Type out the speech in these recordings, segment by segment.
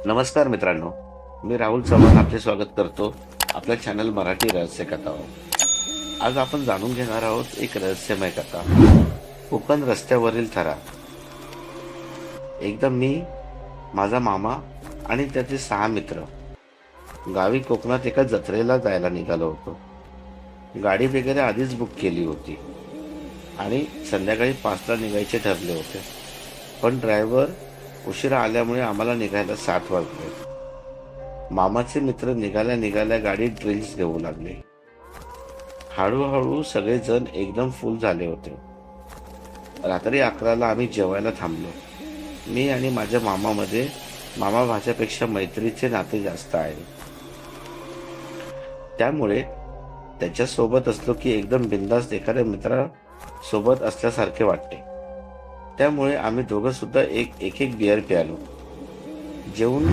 नमस्कार मित्रांनो, मी राहुल चव्हाण आपले स्वागत करतो आपल्या चॅनल मराठी रहस्य कथावर. आज आपण जाणून घेणार आहोत एक रहस्यमय कथा, कोकण रस्त्यावरील थरा. एकदा मी, माझा मामा आणि त्याचे 6 मित्र गावी कोकणात एका जत्रेला जायला निघालो होतो. गाडी वगैरे आधीच बुक केली होती आणि संध्याकाळी 5ला निघायचे ठरले होते. पण ड्रायव्हर उशिरा आल्यामुळे आम्हाला निघायला 7 वाजले. मामाचे मित्र निघाल्या निघाल्या गाडीत ड्रिंक्स घेऊ लागले. हळूहळू सगळेजण एकदम फुल झाले होते. रात्री 11ला आम्ही जेवायला थांबलो. मी आणि माझ्या मामामध्ये मामा भाच्यापेक्षा मैत्रीचे नाते जास्त आहे. त्यामुळे त्याच्या सोबत असलो की एकदम बिंदास एखाद्या मित्रासोबत असल्यासारखे वाटते. त्यामुळे आम्ही दोघं सुद्धा एक एक बिअर प्यालो. जेवून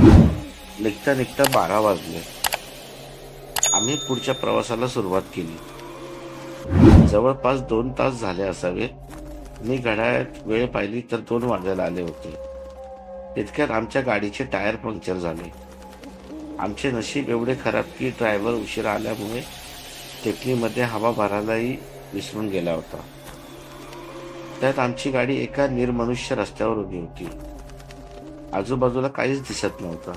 निघता निघता 12 वाजले. आम्ही पुढच्या प्रवासाला सुरुवात केली. जवळपास 2 तास झाले असावे. मी घड्याळात वेळ पाहिली तर 2 वाजायला आले होते. तितक्यात आमच्या गाडीचे टायर पंक्चर झाले. आमचे नशीब एवढे खराब की ड्रायव्हर उशिरा आल्यामुळे टेकनीमध्ये हवा भरायलाही विसरून गेला होता. त्यात आमची गाडी एका निर्मनुष्य रस्त्यावर उभी होती. आजूबाजूला काहीच दिसत नव्हतं.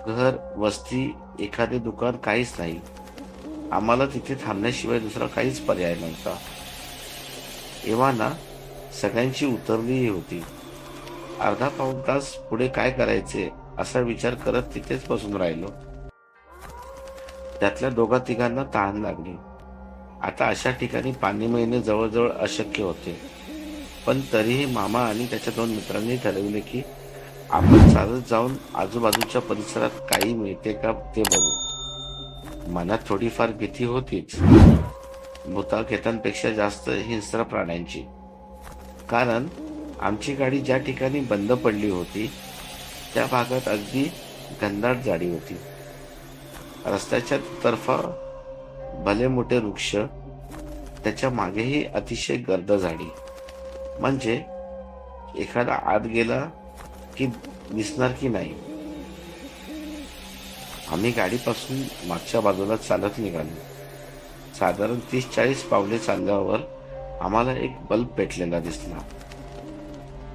घर, वस्ती, एखादे दुकान काहीच नाही. आम्हाला तिथे थांबण्याशिवाय दुसरा काहीच पर्याय नव्हता. एव्हाना सगळ्यांची उतरलीही होती. अर्धा पाऊण तास पुढे काय करायचे असा विचार करत तिथेच बसून राहिलो. त्यातल्या 2-3 तहान लागली. आता अशा ठिकाणी पाणी मिळणे जवळजवळ अशक्य होते. पण तरीही मामा आणि त्याच्या 2 मित्रांनी ठरवले की आपण चालत जाऊन आजूबाजूच्या परिसरात काही मिळते का ते बघू. मनात थोडीफार भीती होतीच, भुताखेतांपेक्षा जास्त हिंस्र प्राण्यांची. कारण आमची गाडी ज्या ठिकाणी बंद पडली होती त्या भागात अगदी घनदाट झाडी होती. रस्त्याच्या तर्फा भले मोठे वृक्ष, त्याच्या मागेही अतिशय गर्द झाडी. म्हणजे एखादा आत गेला की दिसणार की नाही. आम्ही गाडीपासून मागच्या बाजूला चालत निघालो. साधारण 30-40 पावले चालल्यावर आम्हाला एक बल्ब पेटलेला दिसला.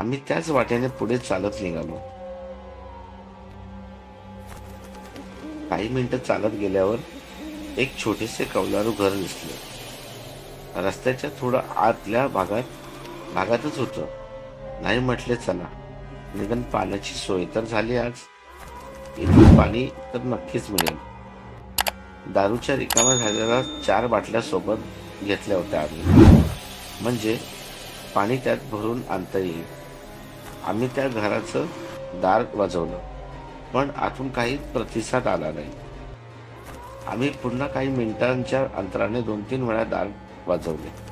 आम्ही त्याच वाटेने पुढे चालत निघालो. काही मिनिटं चालत गेल्यावर एक छोटेसे कौलारू घर दिसले. रस्त्याच्या थोडं आतल्या भागातच होतं. नाही म्हटले चला, निदान पाण्याची सोय तर झाली. आज इथून पाणी तर नक्कीच मिळेल. दारूच्या रिकाम्या झालेल्या 4 बाटल्या सोबत घेतल्या होत्या आम्ही, म्हणजे पाणी त्यात भरून आणता येईल. आम्ही त्या घराचं दार वाजवलं, पण आतून काही प्रतिसाद आला नाही. आम्ही पुन्हा काही मिनिटांच्या अंतराने 2-3 वेळा दार वाजवले.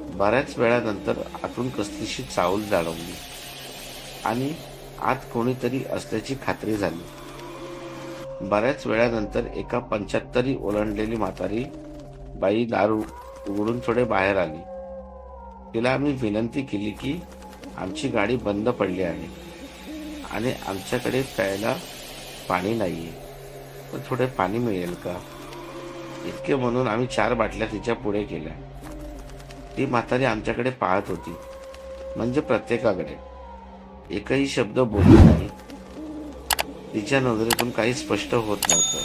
बऱ्याच वेळानंतर आतून कसलीशी चाहूल जाणवली आणि आत कोणीतरी असल्याची खात्री झाली. बऱ्याच वेळानंतर एका 75 ओलांडलेली म्हातारी बाई दार उघडून थोडे बाहेर आली. तिला आम्ही विनंती केली की आमची गाडी बंद पडली आहे आणि आमच्याकडे प्यायला पाणी नाहीये, तर थोडे पाणी मिळेल का. इतके म्हणून आम्ही 4 बाटल्या तिच्या पुढे केल्या. ती म्हातारी आमच्याकडे पाहत होती, म्हणजे प्रत्येकाकडे. एकही शब्द बोलली नाही. तिच्या नजरेतून काही स्पष्ट होत नव्हतं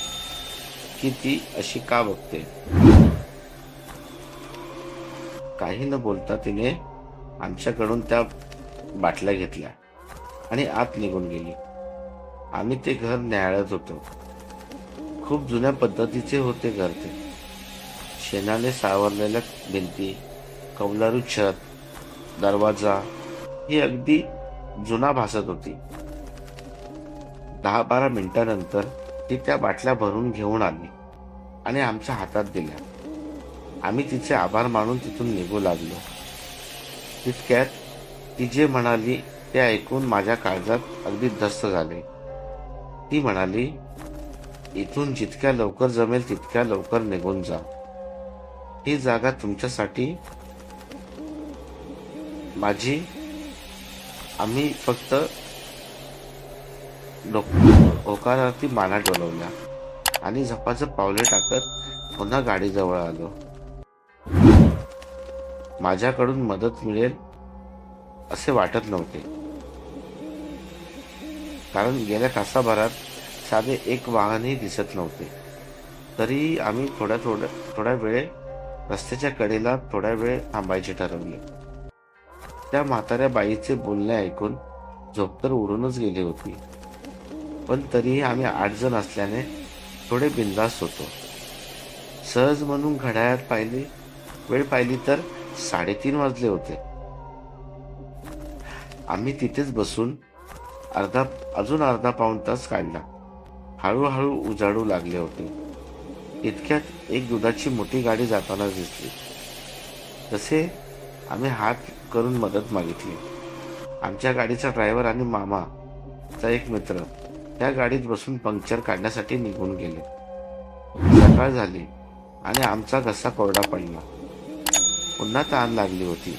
की ती अशी का बघते. काही न बोलता तिने आमच्याकडून त्या बाटल्या घेतल्या आणि आत निघून गेली. आम्ही ते घर न्याहाळत होतो. खूप जुन्या पद्धतीचे होते घर ते. शेणाने सावरलेल्या भिंती, कौलारू छत, दरवाजा ही अगदी जुना भासत होती. 10-12 मिनिटांनंतर ती त्या बाटल्या भरून घेऊन आली आणि आमच्या हातात दिल्या. आम्ही तिचे आभार मानून तिथून निघू लागलो. तितक्यात ती जे म्हणाली ते ऐकून माझ्या काळजात अगदी धस्त झाले. ती म्हणाली, इथून जितक्या लवकर जमेल तितक्या लवकर निघून जा. ही जागा तुमच्यासाठी माझी. आम्ही फक्त होकारार्थी माना डोलवल्या आणि झपाझप पावले टाकत पुन्हा गाडीजवळ आलो. माझ्याकडून मदत मिळेल असे वाटत नव्हते, कारण गेल्या तासाभरात साधे एक वाहनही दिसत नव्हते. तरी आम्ही थोड्या वेळ रस्त्याच्या कडेला थोड्या वेळ थांबायचे ठरवले. त्या म्हाताऱ्या बाईचे बोलणे ऐकून झोप तर उडूनच गेली होती, पण तरीही आम्ही 8 जण असल्याने थोडे बिनधास्त होतो. सहज म्हणून घड्याळात वेळ पाहिली तर 3:30 वाजले होते. आम्ही तिथेच बसून अजून अर्धा पाऊण तास काढला. हळूहळू उजाडू लागले होते. इतक्यात एक दुधाची मोठी गाडी जाताना दिसली. तसे आम्ही हात करून मदत मागितली. आमच्या गाडीचा ड्रायव्हर आणि मामाचा एक मित्र त्या गाडीत बसून पंक्चर काढण्यासाठी निघून गेले. सकाळ झाली आणि आमचा घसा कोरडा पडला. पुन्हा तहान लागली होती.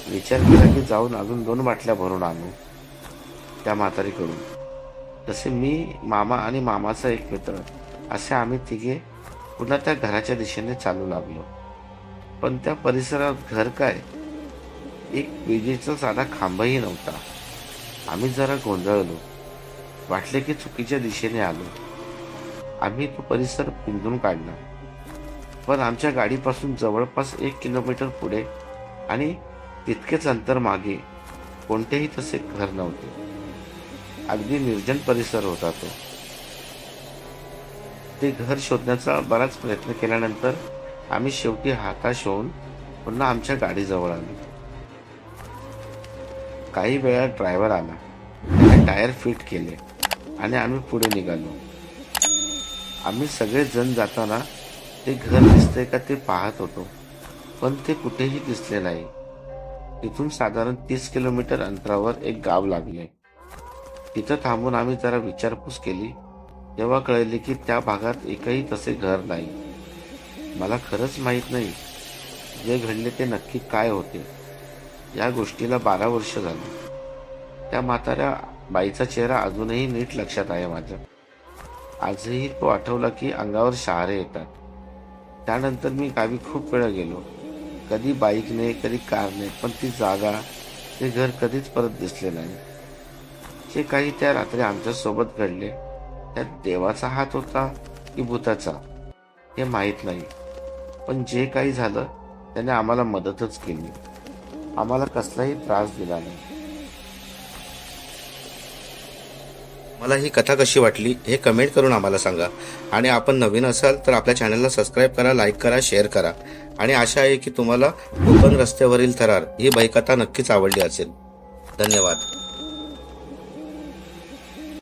विचार केला की जाऊन अजून 2 बाटल्या भरून आणू त्या म्हातारीकडून. तसे मी, मामा आणि मामाचा एक मित्र असे आम्ही तिघे पुन्हा त्या घराच्या दिशेने चालू लागलो. पण त्या परिसरात घर काय, एक विजेचा साधा खांबही नव्हता. आम्ही जरा गोंधळलो. वाटले की चुकीच्या दिशेने आलो. आम्ही तो परिसर पिंजून काढला, पण आमच्या गाडीपासून जवळपास 1 किलोमीटर पुढे आणि तितकेच अंतर मागे कोणतेही तसे घर नव्हते. अगदी निर्जन परिसर होता तो. ते घर शोधण्याचा बराच प्रयत्न केल्यानंतर आम्ही शेवटी हताश होऊन पुन्हा आमच्या गाडीजवळ आलो. काही वेळात ड्रायव्हर आला. त्याने टायर फिट केले आणि आम्ही पुढे निघालो. आम्ही सगळे जण जाताना ते घर दिसतंय का ते पाहत होतो, पण ते कुठेही दिसले नाही. तिथून साधारण 30 किलोमीटर अंतरावर एक गाव लागले. तिथं थांबून आम्ही जरा विचारपूस केली, तेव्हा कळले की त्या भागात एकही तसे घर नाही. मला खरंच माहीत नाही जे घडले ते नक्की काय होते. या गोष्टीला 12 वर्ष झाली. त्या म्हाताऱ्या बाईचा चेहरा अजूनही नीट लक्षात आहे माझ्या. आजही तो आठवला की अंगावर शहारे येतात. त्यानंतर मी गावी खूप वेळा गेलो, कधी बाईकने कधी कारने, पण ती जागा, ते घर कधीच परत दिसले नाही. जे काही त्या रात्री आमच्या सोबत घडले त्यात देवाचा हात होता की भूताचा हे माहीत नाही, पण जे काही झालं त्याने आम्हाला मदतच केली. आम्हाला कसलाही त्रास दिला नाही. मला ही कथा कशी वाटली हे कमेंट करून आम्हाला सांगा. आणि आपण नवीन असाल तर आपल्या चॅनलला सबस्क्राईब करा, लाईक करा, शेअर करा. आणि आशा आहे की तुम्हाला कोकण रस्त्यावरील थरार ही भयकथा नक्कीच आवडली असेल. धन्यवाद.